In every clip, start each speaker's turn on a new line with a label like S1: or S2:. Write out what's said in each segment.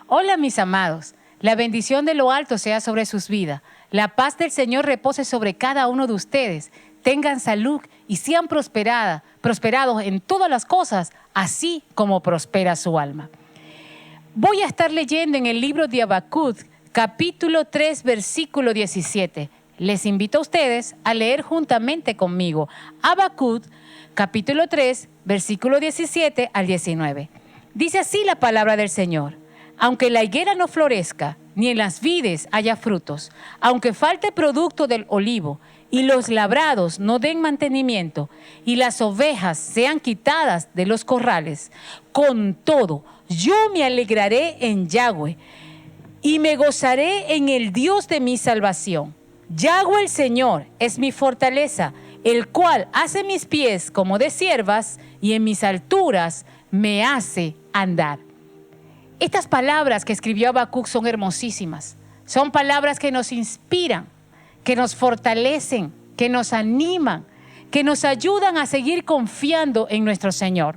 S1: Hola mis amados, la bendición de lo alto sea sobre sus vidas. La paz del Señor repose sobre cada uno de ustedes. Tengan salud y sean prosperados en todas las cosas, así como prospera su alma. Voy a estar leyendo en el libro de Habacuc, capítulo 3, versículo 17. Les invito a ustedes a leer juntamente conmigo Habacuc, capítulo 3, versículo 17 al 19. Dice así la palabra del Señor. Aunque la higuera no florezca, ni en las vides haya frutos, aunque falte producto del olivo, y los labrados no den mantenimiento, y las ovejas sean quitadas de los corrales, con todo, yo me alegraré en Yahweh, y me gozaré en el Dios de mi salvación. Yahweh el Señor es mi fortaleza, el cual hace mis pies como de ciervas, y en mis alturas me hace andar. Estas palabras que escribió Habacuc son hermosísimas. Son palabras que nos inspiran, que nos fortalecen, que nos animan, que nos ayudan a seguir confiando en nuestro Señor.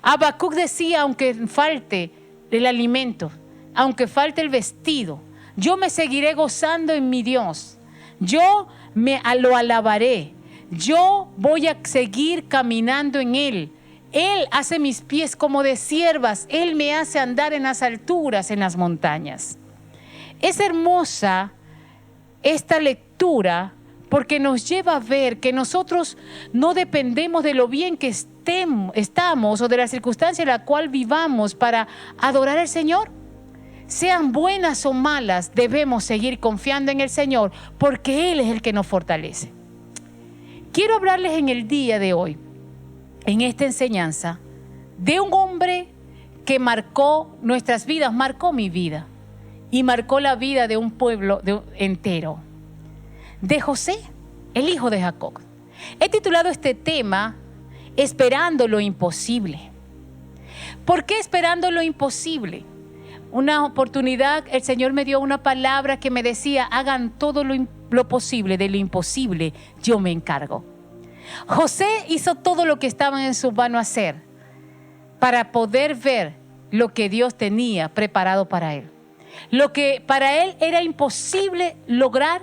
S1: Habacuc decía, aunque falte el alimento, aunque falte el vestido, yo me seguiré gozando en mi Dios. Yo lo alabaré. Yo voy a seguir caminando en Él. Él hace mis pies como de ciervas. Él me hace andar en las alturas, en las montañas. Es hermosa esta lectura porque nos lleva a ver que nosotros no dependemos de lo bien que estamos o de la circunstancia en la cual vivamos para adorar al Señor. Sean buenas o malas, debemos seguir confiando en el Señor porque Él es el que nos fortalece. Quiero hablarles en el día de hoy, en esta enseñanza, de un hombre que marcó nuestras vidas, marcó mi vida y marcó la vida de un pueblo entero. De José, el hijo de Jacob. He titulado este tema, Esperando lo imposible. ¿Por qué esperando lo imposible? Una oportunidad, el Señor me dio una palabra que me decía, hagan todo lo posible, de lo imposible yo me encargo. José hizo todo lo que estaba en su mano hacer para poder ver lo que Dios tenía preparado para él. Lo que para él era imposible lograr,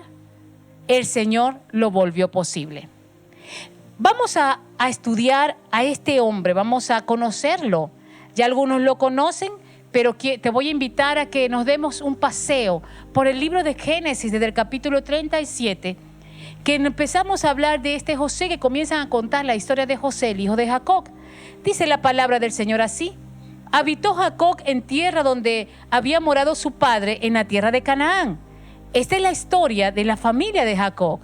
S1: el Señor lo volvió posible. Vamos a estudiar a este hombre, vamos a conocerlo. Ya algunos lo conocen, pero te voy a invitar a que nos demos un paseo por el libro de Génesis, desde el capítulo 37, que empezamos a hablar de este José, que comienzan a contar la historia de José, el hijo de Jacob. Dice la palabra del Señor así: habitó Jacob en tierra donde había morado su padre, en la tierra de Canaán. Esta es la historia de la familia de Jacob.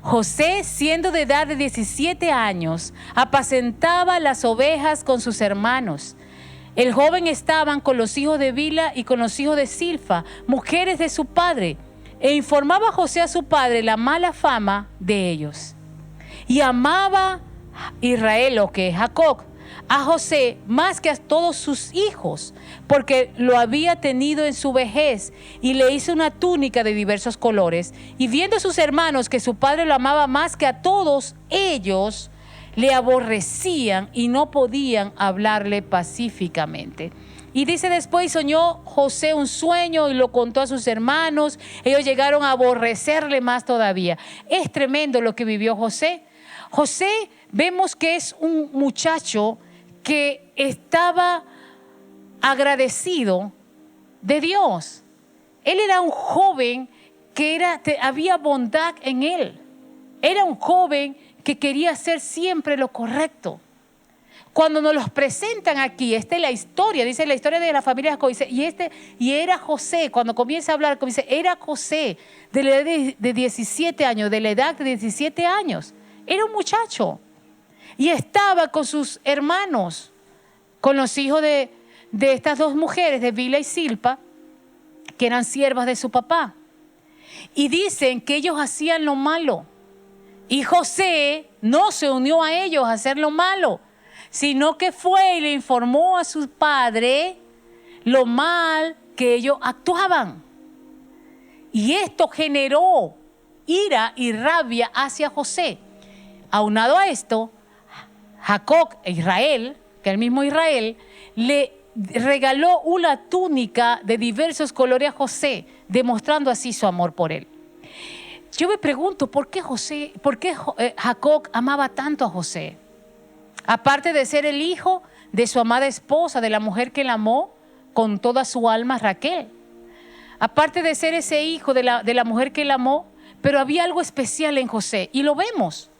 S1: José, siendo de edad de 17 años, apacentaba las ovejas con sus hermanos. El joven estaban con los hijos de Bila y con los hijos de Silfa, mujeres de su padre, e informaba José a su padre la mala fama de ellos. Y amaba Israel, o que es Jacob, a José más que a todos sus hijos, porque lo había tenido en su vejez, y le hizo una túnica de diversos colores. Y viendo sus hermanos que su padre lo amaba más que a todos ellos, le aborrecían y no podían hablarle pacíficamente. Y dice después, soñó José un sueño y lo contó a sus hermanos. Ellos llegaron a aborrecerle más todavía. Es tremendo lo que vivió José. José, vemos que es un muchacho que estaba agradecido de Dios. Él era un joven que había bondad en él. Era un joven que quería hacer siempre lo correcto. Cuando nos los presentan aquí, esta es la historia, dice la historia de la familia de Jacob, dice, y era José, cuando comienza a hablar, dice, era José de la edad de 17 años, de la edad de 17 años. Era un muchacho y estaba con sus hermanos, con los hijos de estas dos mujeres, de Bila y Silpa, que eran siervas de su papá. Y dicen que ellos hacían lo malo. Y José no se unió a ellos a hacer lo malo, sino que fue y le informó a su padre lo mal que ellos actuaban. Y esto generó ira y rabia hacia José. Aunado a esto, Jacob, Israel, que el mismo Israel, le regaló una túnica de diversos colores a José, demostrando así su amor por él. Yo me pregunto, ¿por qué Jacob amaba tanto a José? Aparte de ser el hijo de su amada esposa, de la mujer que él amó con toda su alma, Raquel. Aparte de ser ese hijo de la mujer que él amó, pero había algo especial en José y lo vemos.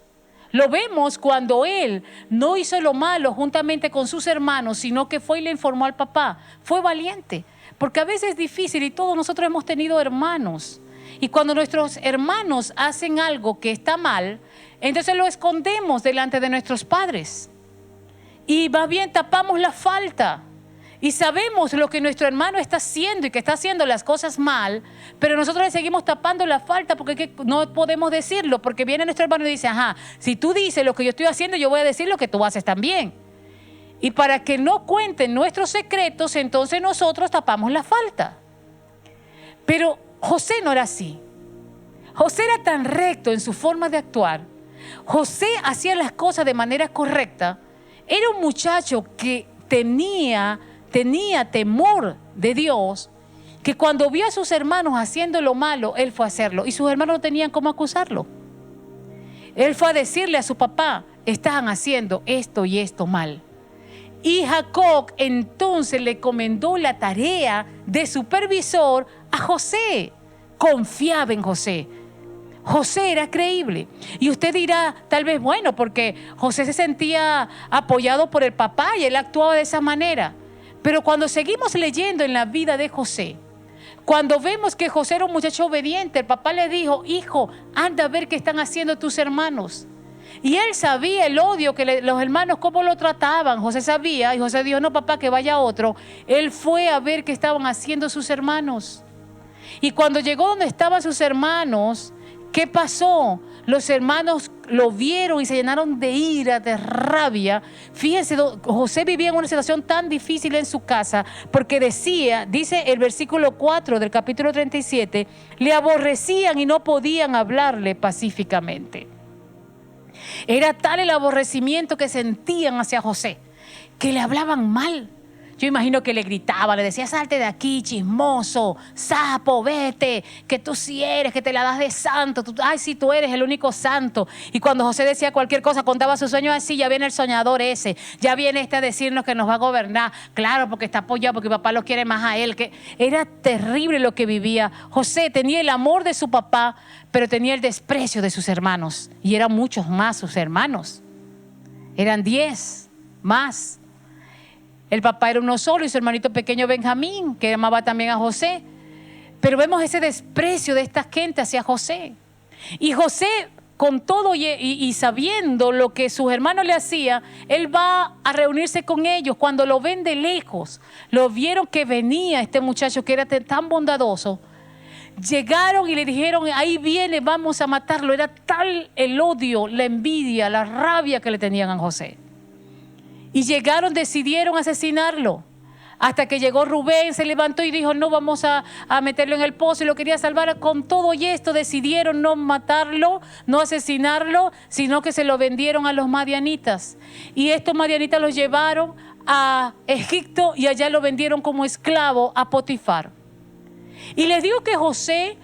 S1: Lo vemos cuando él no hizo lo malo juntamente con sus hermanos, sino que fue y le informó al papá. Fue valiente, porque a veces es difícil y todos nosotros hemos tenido hermanos. Y cuando nuestros hermanos hacen algo que está mal, entonces lo escondemos delante de nuestros padres. Y más bien tapamos la falta. Y sabemos lo que nuestro hermano está haciendo y que está haciendo las cosas mal, pero nosotros le seguimos tapando la falta porque no podemos decirlo, porque viene nuestro hermano y dice, ajá, si tú dices lo que yo estoy haciendo, yo voy a decir lo que tú haces también. Y para que no cuenten nuestros secretos, entonces nosotros tapamos la falta. Pero José no era así. José era tan recto en su forma de actuar. José hacía las cosas de manera correcta. Era un muchacho que tenía temor de Dios, que cuando vio a sus hermanos haciendo lo malo, él fue a hacerlo. Y sus hermanos no tenían cómo acusarlo. Él fue a decirle a su papá, estaban haciendo esto y esto mal. Y Jacob entonces le encomendó la tarea de supervisor a José. Confiaba en José. José era creíble. Y usted dirá, tal vez, bueno, porque José se sentía apoyado por el papá y él actuaba de esa manera. Pero cuando seguimos leyendo en la vida de José, cuando vemos que José era un muchacho obediente, el papá le dijo, hijo, anda a ver qué están haciendo tus hermanos. Y él sabía el odio que los hermanos, cómo lo trataban. José sabía, y José dijo, no papá, que vaya otro. Él fue a ver qué estaban haciendo sus hermanos. Y cuando llegó donde estaban sus hermanos, ¿qué pasó? Los hermanos lo vieron y se llenaron de ira, de rabia. Fíjense, José vivía en una situación tan difícil en su casa porque dice el versículo 4 del capítulo 37, le aborrecían y no podían hablarle pacíficamente. Era tal el aborrecimiento que sentían hacia José, que le hablaban mal. Yo imagino que le gritaba, le decía, salte de aquí, chismoso, sapo, vete, que tú sí eres, que te la das de santo. Ay, sí, tú eres el único santo. Y cuando José decía cualquier cosa, contaba sus sueños así, ya viene el soñador ese, ya viene este a decirnos que nos va a gobernar. Claro, porque está apoyado, porque papá lo quiere más a él. Que era terrible lo que vivía. José tenía el amor de su papá, pero tenía el desprecio de sus hermanos. Y eran muchos más sus hermanos. Eran 10 más. El papá era uno solo y su hermanito pequeño Benjamín, que amaba también a José. Pero vemos ese desprecio de esta gente hacia José. Y José, con todo y sabiendo lo que sus hermanos le hacían, él va a reunirse con ellos. Cuando lo ven de lejos, lo vieron que venía este muchacho que era tan bondadoso. Llegaron y le dijeron, ahí viene, vamos a matarlo. Era tal el odio, la envidia, la rabia que le tenían a José. Y decidieron asesinarlo. Hasta que llegó Rubén, se levantó y dijo, no, vamos a meterlo en el pozo, y lo quería salvar. Con todo y esto decidieron no matarlo, no asesinarlo, sino que se lo vendieron a los madianitas. Y estos madianitas los llevaron a Egipto y allá lo vendieron como esclavo a Potifar. Y les digo que José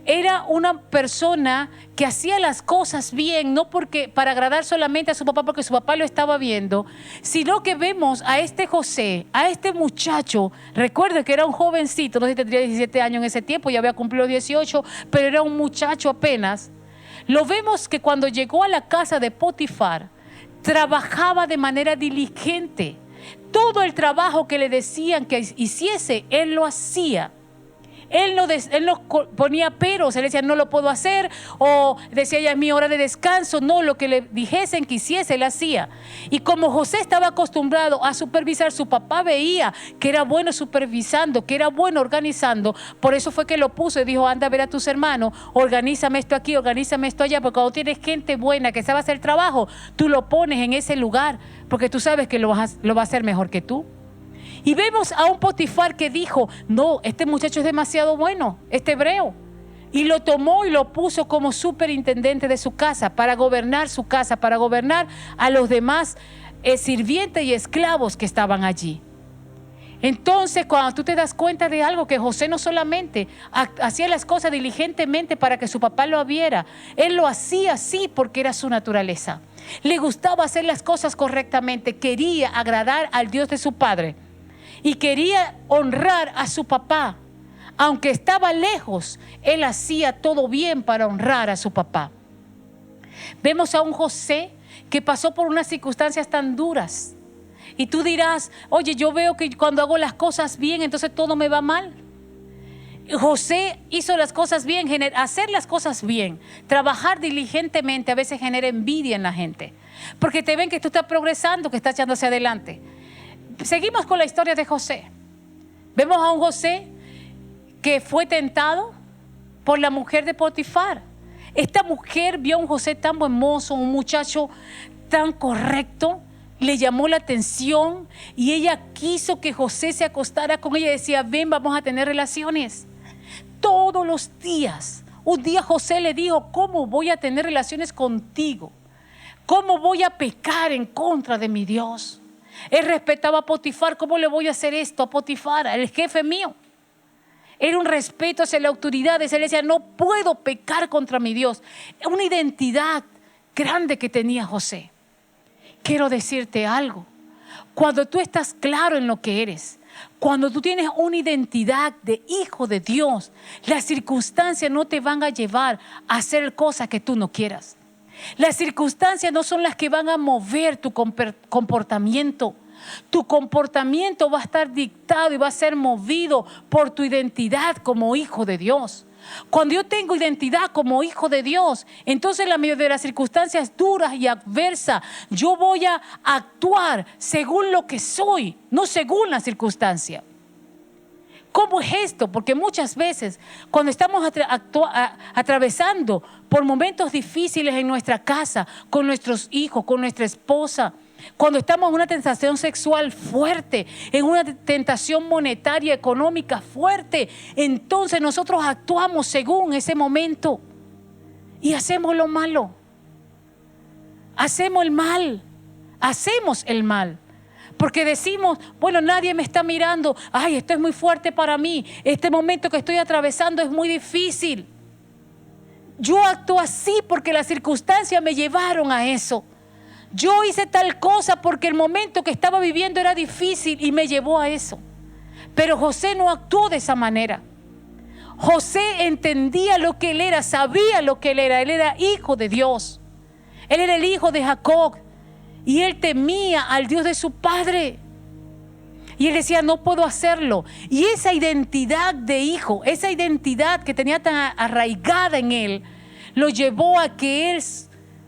S1: era una persona que hacía las cosas bien, no para agradar solamente a su papá, porque su papá lo estaba viendo, sino que vemos a este José, a este muchacho. Recuerden que era un jovencito, no sé si tendría 17 años en ese tiempo, ya había cumplido 18, pero era un muchacho apenas. Lo vemos que cuando llegó a la casa de Potifar, trabajaba de manera diligente. Todo el trabajo que le decían que hiciese, él lo hacía. Él no ponía peros, él decía no lo puedo hacer, o decía ya es mi hora de descanso. No, lo que le dijesen que hiciese, él hacía. Y como José estaba acostumbrado a supervisar, su papá veía que era bueno supervisando, que era bueno organizando. Por eso fue que lo puso y dijo, anda a ver a tus hermanos, organízame esto aquí, organízame esto allá, porque cuando tienes gente buena que sabe hacer el trabajo, tú lo pones en ese lugar, porque tú sabes que lo va a hacer mejor que tú. Y vemos a un Potifar que dijo, no, este muchacho es demasiado bueno, este hebreo. Y lo tomó y lo puso como superintendente de su casa, para gobernar su casa, para gobernar a los demás sirvientes y esclavos que estaban allí. Entonces, cuando tú te das cuenta de algo, que José no solamente hacía las cosas diligentemente para que su papá lo viera, él lo hacía así porque era su naturaleza. Le gustaba hacer las cosas correctamente, quería agradar al Dios de su padre y quería honrar a su papá. Aunque estaba lejos, él hacía todo bien para honrar a su papá. Vemos a un José que pasó por unas circunstancias tan duras. Y tú dirás, oye, yo veo que cuando hago las cosas bien, entonces todo me va mal. José hizo las cosas bien, hacer las cosas bien, trabajar diligentemente a veces genera envidia en la gente. Porque te ven que tú estás progresando, que estás echando hacia adelante. Seguimos con la historia de José. Vemos a un José que fue tentado por la mujer de Potifar. Esta mujer vio a un José tan hermoso, un muchacho tan correcto, le llamó la atención y ella quiso que José se acostara con ella y decía, ven, vamos a tener relaciones. Todos los días. Un día José le dijo, ¿cómo voy a tener relaciones contigo? ¿Cómo voy a pecar en contra de mi Dios? Él respetaba a Potifar, ¿cómo le voy a hacer esto a Potifar, el jefe mío? Era un respeto hacia la autoridad. Él decía, no puedo pecar contra mi Dios. Una identidad grande que tenía José. Quiero decirte algo. Cuando tú estás claro en lo que eres, cuando tú tienes una identidad de hijo de Dios, las circunstancias no te van a llevar a hacer cosas que tú no quieras. Las circunstancias no son las que van a mover tu comportamiento. Tu comportamiento va a estar dictado y va a ser movido por tu identidad como hijo de Dios. Cuando yo tengo identidad como hijo de Dios, entonces en la medida de las circunstancias duras y adversas, yo voy a actuar según lo que soy, no según la circunstancia. ¿Cómo es esto? Porque muchas veces cuando estamos atravesando por momentos difíciles en nuestra casa, con nuestros hijos, con nuestra esposa, cuando estamos en una tentación sexual fuerte, en una tentación monetaria, económica fuerte, entonces nosotros actuamos según ese momento y hacemos lo malo. Hacemos el mal. Porque decimos, bueno, nadie me está mirando. Ay, esto es muy fuerte para mí. Este momento que estoy atravesando es muy difícil. Yo actúo así porque las circunstancias me llevaron a eso. Yo hice tal cosa porque el momento que estaba viviendo era difícil y me llevó a eso. Pero José no actuó de esa manera. José entendía lo que él era, sabía lo que él era. Él era hijo de Dios. Él era el hijo de Jacob. Y él temía al Dios de su padre. Y él decía, no puedo hacerlo. Y esa identidad de hijo, esa identidad que tenía tan arraigada en él, lo llevó a que él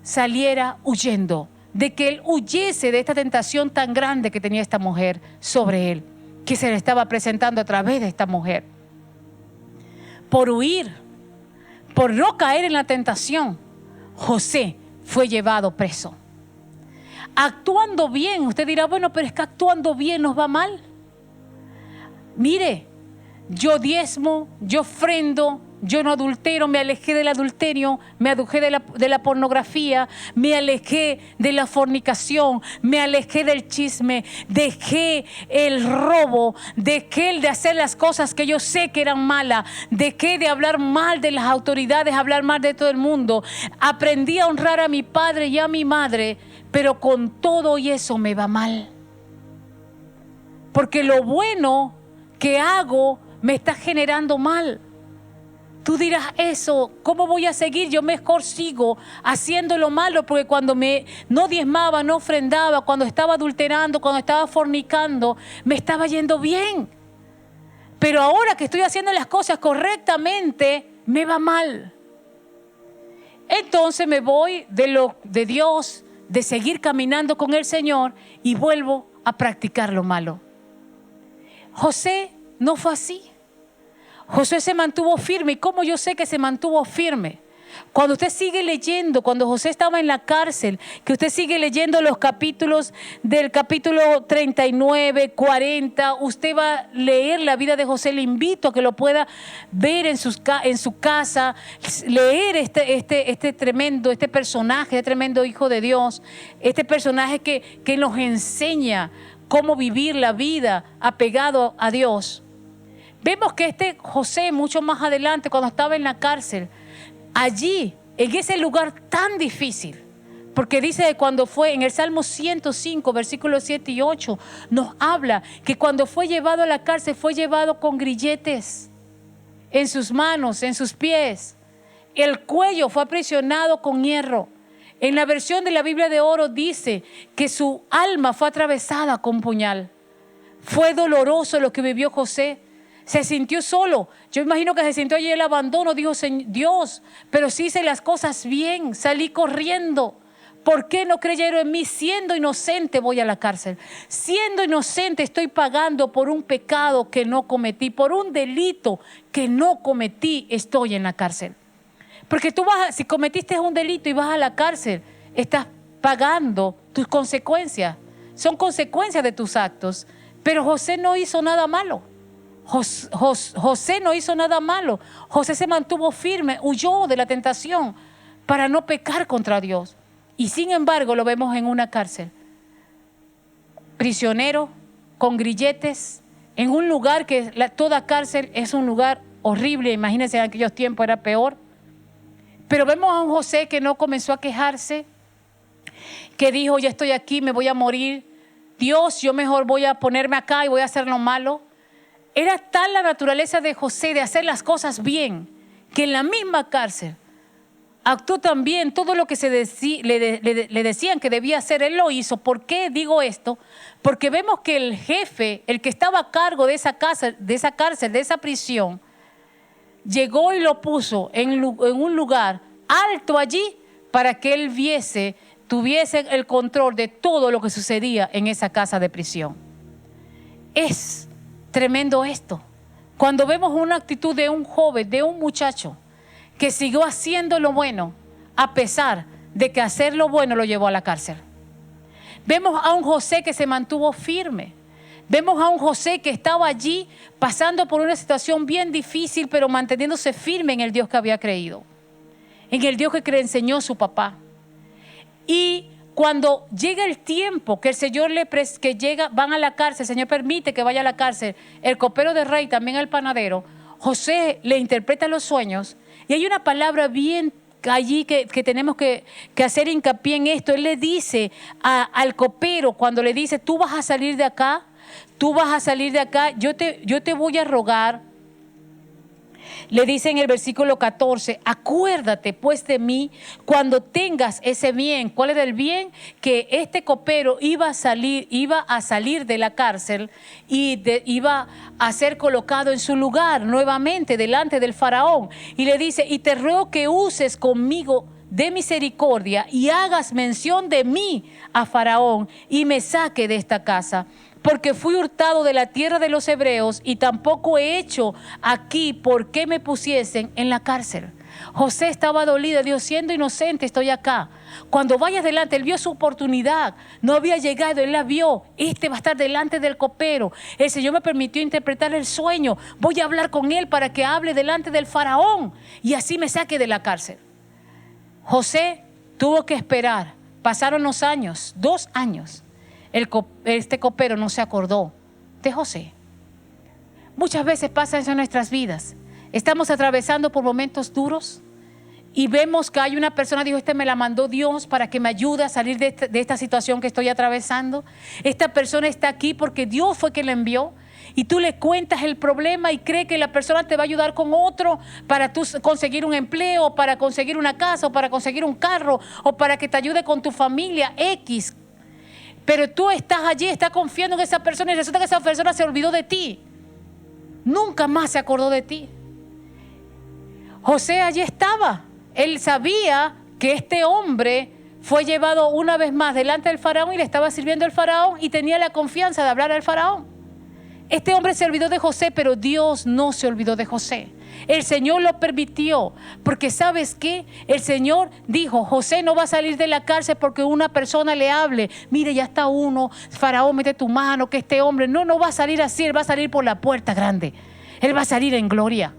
S1: saliera huyendo. De que él huyese de esta tentación tan grande que tenía esta mujer sobre él, que se le estaba presentando a través de esta mujer. Por huir, por no caer en la tentación, José fue llevado preso. Actuando bien, usted dirá, bueno, pero es que actuando bien nos va mal. Mire, yo diezmo, yo ofrendo, yo no adultero, me alejé del adulterio, me alejé de la pornografía, me alejé de la fornicación, me alejé del chisme, dejé el robo, dejé el de hacer las cosas que yo sé que eran malas, dejé de hablar mal de las autoridades, hablar mal de todo el mundo. Aprendí a honrar a mi padre y a mi madre, pero con todo y eso me va mal. Porque lo bueno que hago me está generando mal. Tú dirás eso, ¿cómo voy a seguir? Yo mejor sigo haciendo lo malo, porque cuando no diezmaba, no ofrendaba, cuando estaba adulterando, cuando estaba fornicando, me estaba yendo bien. Pero ahora que estoy haciendo las cosas correctamente, me va mal. Entonces me voy de Dios, de seguir caminando con el Señor y vuelvo a practicar lo malo. José no fue así. José se mantuvo firme. ¿Y cómo yo sé que se mantuvo firme? Cuando usted sigue leyendo, cuando José estaba en la cárcel, que usted sigue leyendo los capítulos del capítulo 39, 40, usted va a leer la vida de José. Le invito a que lo pueda ver en su casa, leer este tremendo personaje, este tremendo hijo de Dios, este personaje que nos enseña cómo vivir la vida apegado a Dios. Vemos que este José, mucho más adelante, cuando estaba en la cárcel, allí, en ese lugar tan difícil, porque dice que cuando fue, en el Salmo 105, versículos 7 y 8, nos habla que cuando fue llevado a la cárcel, fue llevado con grilletes en sus manos, en sus pies. El cuello fue aprisionado con hierro. En la versión de la Biblia de Oro dice que su alma fue atravesada con puñal. Fue doloroso lo que vivió José. Se sintió solo. Yo imagino que se sintió allí el abandono. Dijo, Dios, pero si hice las cosas bien, salí corriendo. ¿Por qué no creyeron en mí? Siendo inocente voy a la cárcel. Siendo inocente estoy pagando por un pecado que no cometí. Por un delito que no cometí estoy en la cárcel. Porque tú si cometiste un delito y vas a la cárcel, estás pagando tus consecuencias. Son consecuencias de tus actos. Pero José no hizo nada malo. José no hizo nada malo. José se mantuvo firme, huyó de la tentación para no pecar contra Dios. Y sin embargo lo vemos en una cárcel, prisionero, con grilletes, en un lugar que toda cárcel es un lugar horrible. Imagínense, en aquellos tiempos era peor. Pero vemos a un José que no comenzó a quejarse, que dijo, ya estoy aquí, me voy a morir. Dios, yo mejor voy a ponerme acá y voy a hacer lo malo. Era tal la naturaleza de José de hacer las cosas bien, que en la misma cárcel actuó también todo lo que le decían que debía hacer. Él lo hizo. ¿Por qué digo esto? Porque vemos que el jefe, el que estaba a cargo de esa cárcel, de esa prisión, llegó y lo puso en un lugar alto allí para que él tuviese el control de todo lo que sucedía en esa casa de prisión. Es tremendo esto. Cuando vemos una actitud de un joven, de un muchacho, que siguió haciendo lo bueno, a pesar de que hacer lo bueno lo llevó a la cárcel. Vemos a un José que se mantuvo firme. Vemos a un José que estaba allí pasando por una situación bien difícil, pero manteniéndose firme en el Dios que había creído, en el Dios que le enseñó su papá. Y cuando llega el tiempo que el Señor van a la cárcel, el Señor permite que vaya a la cárcel, el copero del rey, también el panadero, José le interpreta los sueños. Y hay una palabra bien allí que tenemos que hacer hincapié en esto. Él le dice al copero, cuando le dice, tú vas a salir de acá, yo te voy a rogar. Le dice en el versículo 14, acuérdate pues de mí cuando tengas ese bien. ¿Cuál era el bien? Que este copero iba a salir de la cárcel y iba a ser colocado en su lugar nuevamente delante del faraón. Y le dice, y te ruego que uses conmigo de misericordia y hagas mención de mí a Faraón y me saque de esta casa. Porque fui hurtado de la tierra de los hebreos y tampoco he hecho aquí por qué me pusiesen en la cárcel. José estaba dolido, Dios, siendo inocente estoy acá. Cuando vayas delante, él vio su oportunidad, no había llegado, él la vio. Va a estar delante del copero. El Señor me permitió interpretar el sueño. Voy a hablar con él para que hable delante del faraón y así me saque de la cárcel. José tuvo que esperar. Pasaron los años, 2 años. Este copero no se acordó de José. Muchas veces pasa eso en nuestras vidas. Estamos atravesando por momentos duros y vemos que hay una persona, dijo, me la mandó Dios para que me ayude a salir de esta situación que estoy atravesando. Esta persona está aquí porque Dios fue quien la envió. Y tú le cuentas el problema y cree que la persona te va a ayudar con otro para tú conseguir un empleo, para conseguir una casa, o para conseguir un carro, o para que te ayude con tu familia X. Pero tú estás allí, estás confiando en esa persona y resulta que esa persona se olvidó de ti. Nunca más se acordó de ti. José allí estaba. Él sabía que este hombre fue llevado una vez más delante del faraón y le estaba sirviendo al faraón y tenía la confianza de hablar al faraón. Este hombre se olvidó de José, pero Dios no se olvidó de José. El Señor lo permitió, porque ¿sabes qué? El Señor dijo, José no va a salir de la cárcel porque una persona le hable. Mire, ya está uno, faraón, mete tu mano, que este hombre. No va a salir así, él va a salir por la puerta grande. Él va a salir en gloria.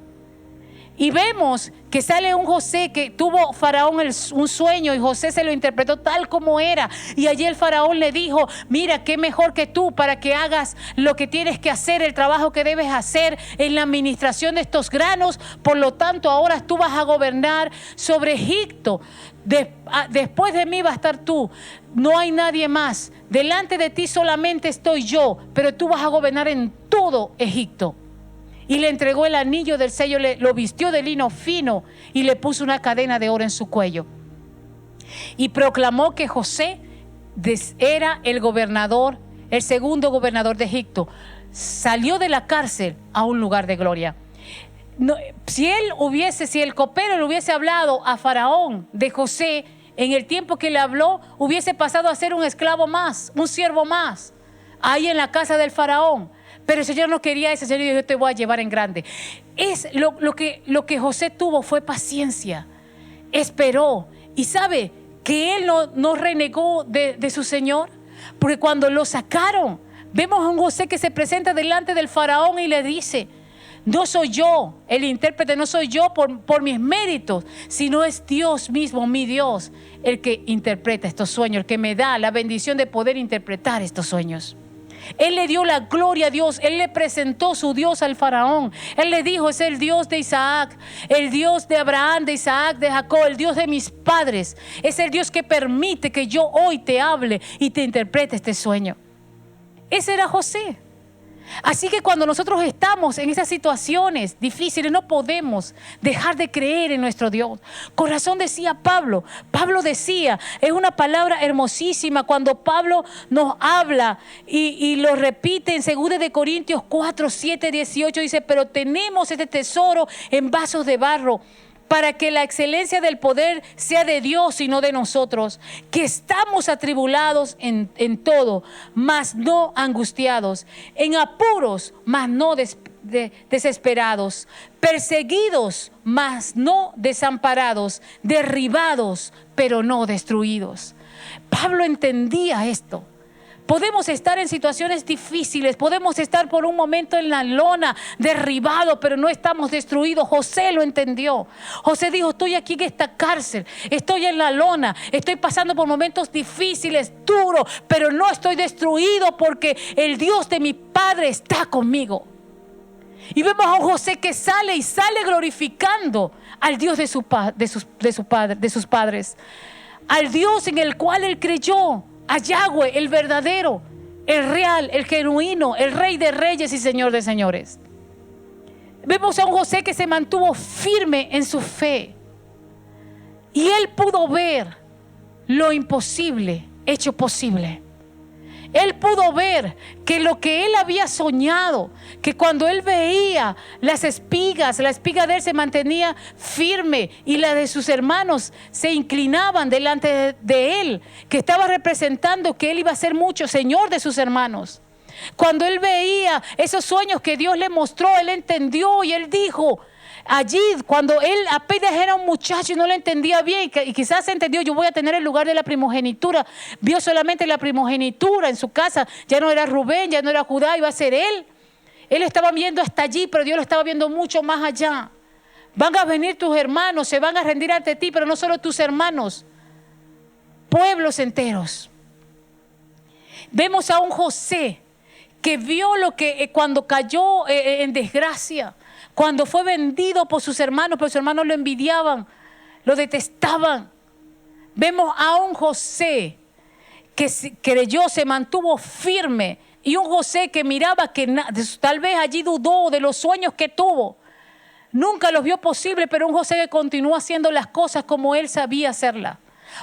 S1: Y vemos que sale un José que tuvo Faraón un sueño y José se lo interpretó tal como era. Y allí el Faraón le dijo, mira, qué mejor que tú para que hagas lo que tienes que hacer, el trabajo que debes hacer en la administración de estos granos. Por lo tanto, ahora tú vas a gobernar sobre Egipto. Después de mí va a estar tú. No hay nadie más. Delante de ti solamente estoy yo, pero tú vas a gobernar en todo Egipto. Y le entregó el anillo del sello, lo vistió de lino fino y le puso una cadena de oro en su cuello. Y proclamó que José era el gobernador, el segundo gobernador de Egipto. Salió de la cárcel a un lugar de gloria. No, si el copero le hubiese hablado a Faraón de José, en el tiempo que le habló, hubiese pasado a ser un esclavo más, un siervo más, ahí en la casa del Faraón. Pero el Señor no quería eso. El Señor dijo, yo te voy a llevar en grande. Lo que José tuvo fue paciencia. Esperó. Y sabe que él no renegó de su Señor. Porque cuando lo sacaron, vemos a un José que se presenta delante del Faraón y le dice, no soy yo, el intérprete, no soy yo por mis méritos, sino es Dios mismo, mi Dios, el que interpreta estos sueños, el que me da la bendición de poder interpretar estos sueños. Él le dio la gloria a Dios. Él le presentó su Dios al Faraón. Él le dijo, es el Dios de Isaac, el Dios de Abraham, de Isaac, de Jacob, el Dios de mis padres. Es el Dios que permite que yo hoy te hable y te interprete este sueño. Ese era José. Así que cuando nosotros estamos en esas situaciones difíciles, no podemos dejar de creer en nuestro Dios. Con razón decía Pablo. Pablo decía, es una palabra hermosísima cuando Pablo nos habla y lo repite en 2 de Corintios 4, 7, 18. Dice, pero tenemos este tesoro en vasos de barro, para que la excelencia del poder sea de Dios y no de nosotros, que estamos atribulados en todo, mas no angustiados, en apuros, mas no desesperados, perseguidos, mas no desamparados, derribados, pero no destruidos. Pablo entendía esto. Podemos estar en situaciones difíciles, podemos estar por un momento en la lona, derribado, pero no estamos destruidos. José lo entendió. José dijo, estoy aquí en esta cárcel, estoy en la lona, estoy pasando por momentos difíciles, duros, pero no estoy destruido porque el Dios de mi padre está conmigo. Y vemos a un José que sale glorificando al Dios de sus padres, al Dios en el cual él creyó. A Yahweh, el verdadero, el real, el genuino, el Rey de reyes y Señor de señores. Vemos a un José que se mantuvo firme en su fe. Y él pudo ver lo imposible hecho posible. Él pudo ver que lo que él había soñado, que cuando él veía las espigas, la espiga de él se mantenía firme y la de sus hermanos se inclinaban delante de él, que estaba representando que él iba a ser mucho señor de sus hermanos. Cuando él veía esos sueños que Dios le mostró, él entendió y él dijo, allí cuando él apenas era un muchacho y no lo entendía bien y quizás entendió, yo voy a tener el lugar de la primogenitura, vio solamente la primogenitura en su casa, ya no era Rubén, ya no era Judá, iba a ser él estaba viendo hasta allí, pero Dios lo estaba viendo mucho más allá. Van a venir tus hermanos, se van a rendir ante ti, pero no solo tus hermanos, pueblos enteros. Vemos a un José que vio lo que cuando cayó en desgracia, cuando fue vendido por sus hermanos, pero sus hermanos lo envidiaban, lo detestaban. Vemos a un José que creyó, se mantuvo firme. Y un José que miraba que tal vez allí dudó de los sueños que tuvo. Nunca los vio posible, pero un José que continuó haciendo las cosas como él sabía hacerlas.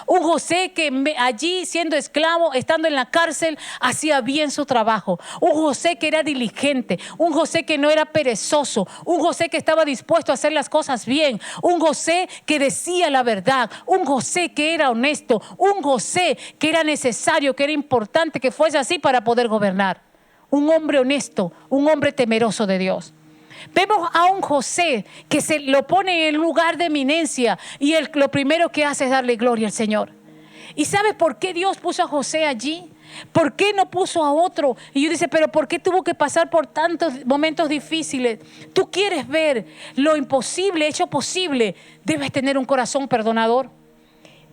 S1: Un José que allí siendo esclavo, estando en la cárcel, hacía bien su trabajo. Un José que era diligente, un José que no era perezoso, un José que estaba dispuesto a hacer las cosas bien, un José que decía la verdad, un José que era honesto, un José que era necesario, que era importante que fuese así para poder gobernar. Un hombre honesto, un hombre temeroso de Dios. Vemos a un José que se lo pone en lugar de eminencia y lo primero que hace es darle gloria al Señor. ¿Y sabes por qué Dios puso a José allí? ¿Por qué no puso a otro? Y yo dice, pero ¿por qué tuvo que pasar por tantos momentos difíciles? Tú quieres ver lo imposible hecho posible. Debes tener un corazón perdonador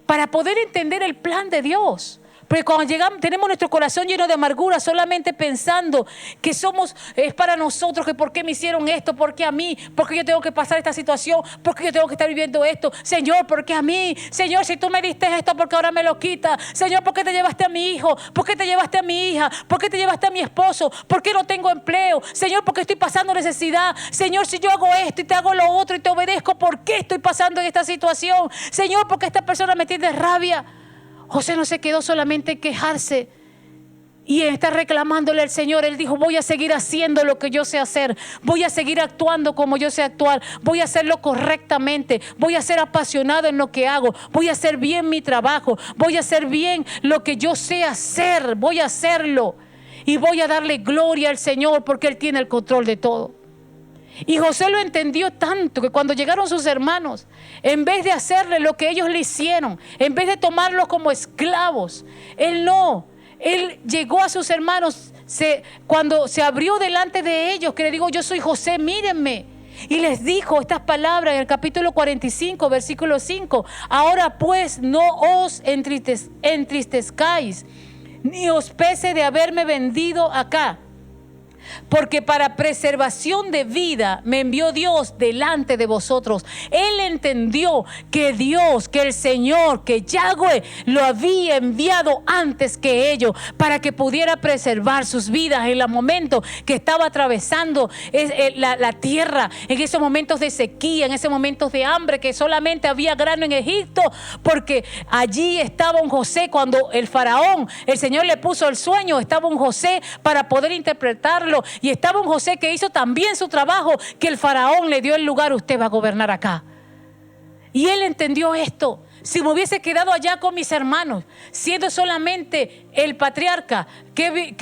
S1: para poder entender el plan de Dios. Porque cuando llegamos, tenemos nuestro corazón lleno de amargura, solamente pensando que es para nosotros, que por qué me hicieron esto, por qué a mí, por qué yo tengo que pasar esta situación, por qué yo tengo que estar viviendo esto. Señor, ¿por qué a mí? Señor, si tú me diste esto, ¿por qué ahora me lo quitas? Señor, ¿por qué te llevaste a mi hijo? ¿Por qué te llevaste a mi hija? ¿Por qué te llevaste a mi esposo? ¿Por qué no tengo empleo? Señor, ¿por qué estoy pasando necesidad? Señor, si yo hago esto y te hago lo otro y te obedezco, ¿por qué estoy pasando en esta situación? Señor, ¿por qué esta persona me tiene rabia? José no se quedó solamente en quejarse y en estar reclamándole al Señor. Él dijo, voy a seguir haciendo lo que yo sé hacer. Voy a seguir actuando como yo sé actuar. Voy a hacerlo correctamente. Voy a ser apasionado en lo que hago. Voy a hacer bien mi trabajo. Voy a hacer bien lo que yo sé hacer. Voy a hacerlo. Y voy a darle gloria al Señor porque Él tiene el control de todo. Y José lo entendió tanto que cuando llegaron sus hermanos, en vez de hacerle lo que ellos le hicieron, en vez de tomarlos como esclavos, él llegó a sus hermanos, cuando se abrió delante de ellos, que le digo, yo soy José, mírenme. Y les dijo estas palabras en el capítulo 45, versículo 5. Ahora pues no os entristezcáis, ni os pese de haberme vendido acá. Porque para preservación de vida me envió Dios delante de vosotros. Él entendió que Dios, que el Señor, que Yahweh lo había enviado antes que ellos para que pudiera preservar sus vidas en el momento que estaba atravesando la tierra, en esos momentos de sequía, en esos momentos de hambre, que solamente había grano en Egipto, porque allí estaba un José. Cuando el faraón, el Señor le puso el sueño, estaba un José para poder interpretarlo. Y estaba un José que hizo también su trabajo, que el faraón le dio el lugar, usted va a gobernar acá. Y él entendió esto. Si me hubiese quedado allá con mis hermanos, siendo solamente el patriarca,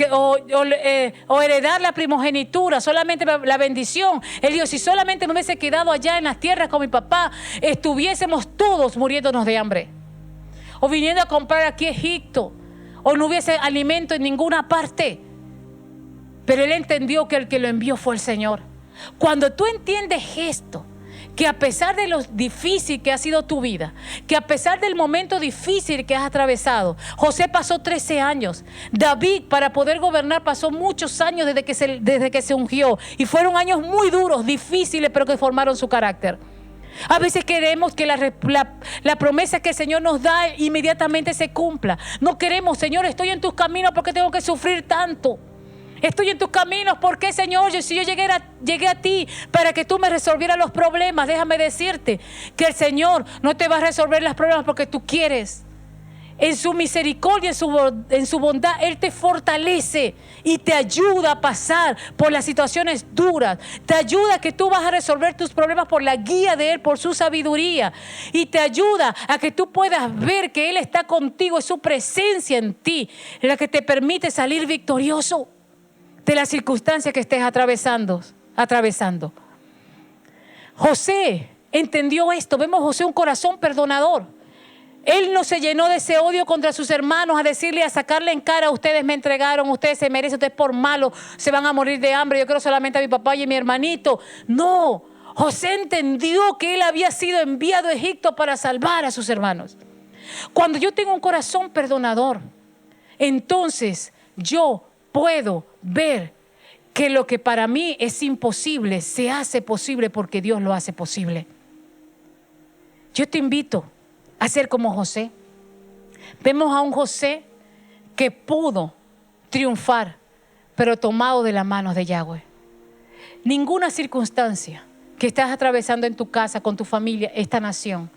S1: o heredar la primogenitura, solamente la bendición. Él dijo, si solamente me hubiese quedado allá en las tierras con mi papá, estuviésemos todos muriéndonos de hambre. O viniendo a comprar aquí a Egipto, o no hubiese alimento en ninguna parte. Pero él entendió que el que lo envió fue el Señor. Cuando tú entiendes esto, que a pesar de lo difícil que ha sido tu vida, que a pesar del momento difícil que has atravesado, José pasó 13 años. David, para poder gobernar, pasó muchos años desde que se ungió. Y fueron años muy duros, difíciles, pero que formaron su carácter. A veces queremos que la promesa que el Señor nos da inmediatamente se cumpla. No queremos, Señor, estoy en tus caminos, ¿por qué tengo que sufrir tanto? Estoy en tus caminos, ¿por qué, Señor? Si yo llegué a ti para que tú me resolvieras los problemas, déjame decirte que el Señor no te va a resolver los problemas porque tú quieres. En su misericordia, en su bondad, Él te fortalece y te ayuda a pasar por las situaciones duras. Te ayuda a que tú vas a resolver tus problemas por la guía de Él, por su sabiduría. Y te ayuda a que tú puedas ver que Él está contigo, es su presencia en ti, la que te permite salir victorioso de las circunstancias que estés atravesando. José entendió esto. Vemos a José un corazón perdonador. Él no se llenó de ese odio contra sus hermanos, a decirle, a sacarle en cara, ustedes me entregaron, ustedes se merecen, ustedes por malo se van a morir de hambre, yo quiero solamente a mi papá y a mi hermanito. No, José entendió que él había sido enviado a Egipto para salvar a sus hermanos. Cuando yo tengo un corazón perdonador, entonces yo puedo ver que lo que para mí es imposible se hace posible porque Dios lo hace posible. Yo te invito a ser como José. Vemos a un José que pudo triunfar, pero tomado de las manos de Yahweh. Ninguna circunstancia que estás atravesando en tu casa, con tu familia, esta nación,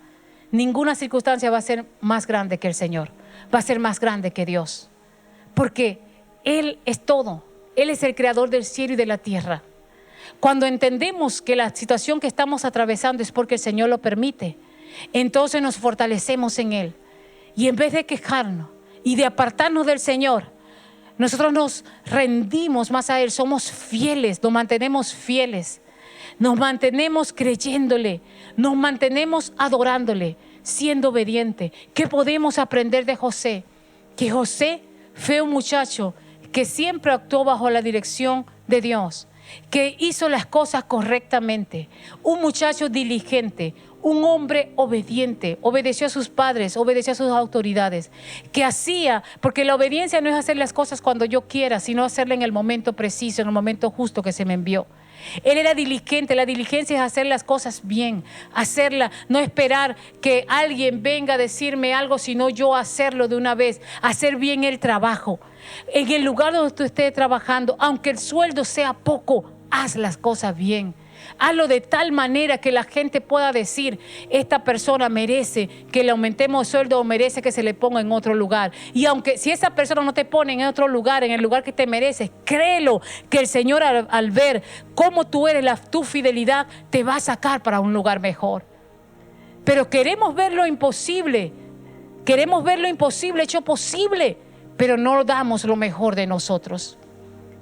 S1: ninguna circunstancia va a ser más grande que el Señor. Va a ser más grande que Dios. Porque Él es todo. Él es el creador del cielo y de la tierra. Cuando entendemos que la situación que estamos atravesando es porque el Señor lo permite, entonces nos fortalecemos en Él. Y en vez de quejarnos y de apartarnos del Señor, nosotros nos rendimos más a Él. Somos fieles, nos mantenemos fieles. Nos mantenemos creyéndole, nos mantenemos adorándole, siendo obediente. ¿Qué podemos aprender de José? Que José fue un muchacho que siempre actuó bajo la dirección de Dios, que hizo las cosas correctamente, un muchacho diligente, un hombre obediente, obedeció a sus padres, obedeció a sus autoridades, que hacía, porque la obediencia no es hacer las cosas cuando yo quiera, sino hacerla en el momento preciso, en el momento justo que se me envió. Él era diligente. La diligencia es hacer las cosas bien, hacerla, no esperar que alguien venga a decirme algo, sino yo hacerlo de una vez, hacer bien el trabajo. En el lugar donde tú estés trabajando, aunque el sueldo sea poco, haz las cosas bien. Hazlo de tal manera que la gente pueda decir, esta persona merece que le aumentemos el sueldo o merece que se le ponga en otro lugar. Y aunque si esa persona no te pone en otro lugar, en el lugar que te mereces, créelo que el Señor al ver cómo tú eres, tu fidelidad, te va a sacar para un lugar mejor. Pero queremos ver lo imposible hecho posible, pero no damos lo mejor de nosotros.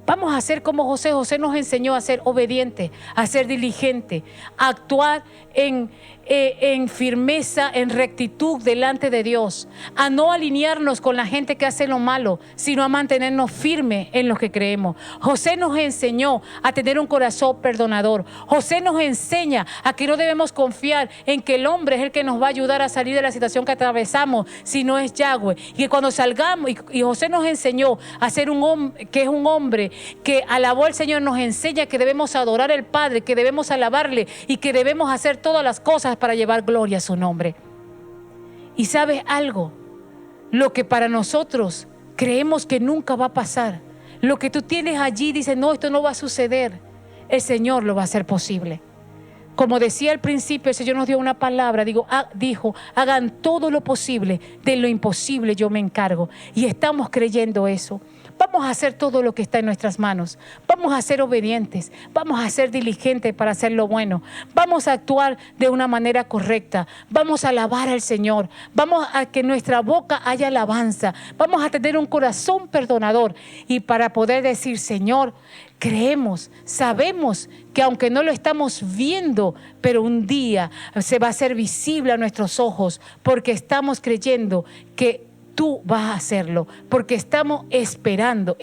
S1: Vamos a ser como José. José nos enseñó a ser obediente, a ser diligente, a actuar en firmeza, en rectitud delante de Dios, a no alinearnos con la gente que hace lo malo, sino a mantenernos firmes en lo que creemos. José nos enseñó a tener un corazón perdonador. José nos enseña a que no debemos confiar en que el hombre es el que nos va a ayudar a salir de la situación que atravesamos, si no es Yahweh. Y que cuando salgamos, y José nos enseñó a ser un hombre, que es un hombre que alabó al Señor, nos enseña que debemos adorar al Padre, que debemos alabarle y que debemos hacer todas las cosas para llevar gloria a su nombre. Y ¿sabes algo? Lo que para nosotros creemos que nunca va a pasar, lo que tú tienes allí, dices, no, esto no va a suceder, el Señor lo va a hacer posible. Como decía al principio, el Señor nos dio una palabra, dijo, hagan todo lo posible, de lo imposible yo me encargo. Y estamos creyendo eso. Vamos a hacer todo lo que está en nuestras manos. Vamos a ser obedientes. Vamos a ser diligentes para hacer lo bueno. Vamos a actuar de una manera correcta. Vamos a alabar al Señor. Vamos a que en nuestra boca haya alabanza. Vamos a tener un corazón perdonador. Y para poder decir, Señor, creemos, sabemos que aunque no lo estamos viendo, pero un día se va a hacer visible a nuestros ojos, porque estamos creyendo que tú vas a hacerlo, porque estamos esperando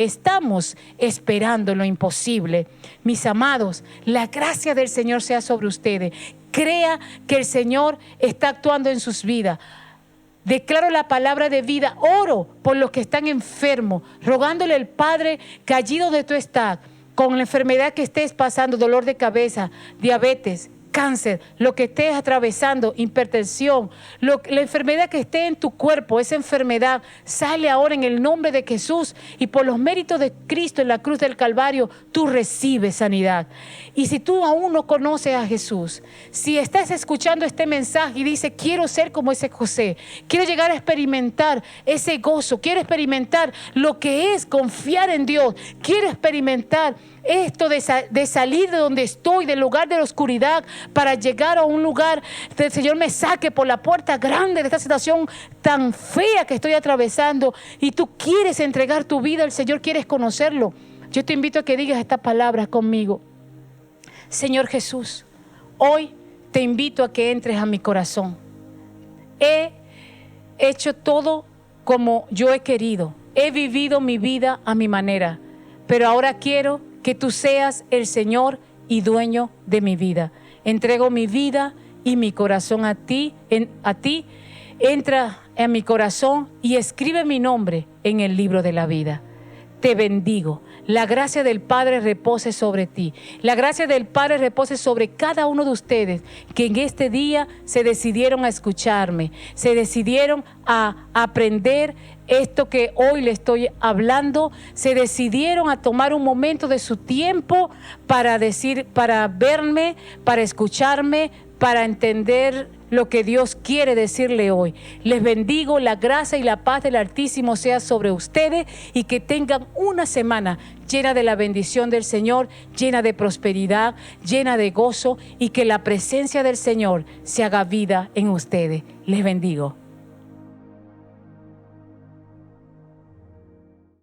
S1: lo imposible. Mis amados, la gracia del Señor sea sobre ustedes. Crea que el Señor está actuando en sus vidas. Declaro la palabra de vida. Oro por los que están enfermos, rogándole al Padre que allí donde tú estás, con la enfermedad que estés pasando, dolor de cabeza, diabetes, cáncer, lo que estés atravesando, hipertensión, la enfermedad que esté en tu cuerpo, esa enfermedad sale ahora en el nombre de Jesús, y por los méritos de Cristo en la cruz del Calvario, tú recibes sanidad. Y si tú aún no conoces a Jesús, si estás escuchando este mensaje y dices, quiero ser como ese José, quiero llegar a experimentar ese gozo, quiero experimentar lo que es confiar en Dios, quiero experimentar esto de salir de donde estoy, del lugar de la oscuridad, para llegar a un lugar que el Señor me saque por la puerta grande de esta situación tan fea que estoy atravesando, y tú quieres entregar tu vida al Señor, quieres conocerlo, yo te invito a que digas estas palabras conmigo. Señor Jesús, hoy te invito a que entres a mi corazón. He hecho todo como yo he querido, he vivido mi vida a mi manera, pero ahora quiero que tú seas el Señor y dueño de mi vida. Entrego mi vida y mi corazón a ti. Entra en mi corazón y escribe mi nombre en el libro de la vida. Te bendigo. La gracia del Padre repose sobre ti. La gracia del Padre repose sobre cada uno de ustedes que en este día se decidieron a escucharme, se decidieron a aprender esto que hoy le estoy hablando, se decidieron a tomar un momento de su tiempo para verme, para escucharme, para entender lo que Dios quiere decirle hoy. Les bendigo, la gracia y la paz del Altísimo sea sobre ustedes, y que tengan una semana llena de la bendición del Señor, llena de prosperidad, llena de gozo, y que la presencia del Señor se haga vida en ustedes. Les bendigo.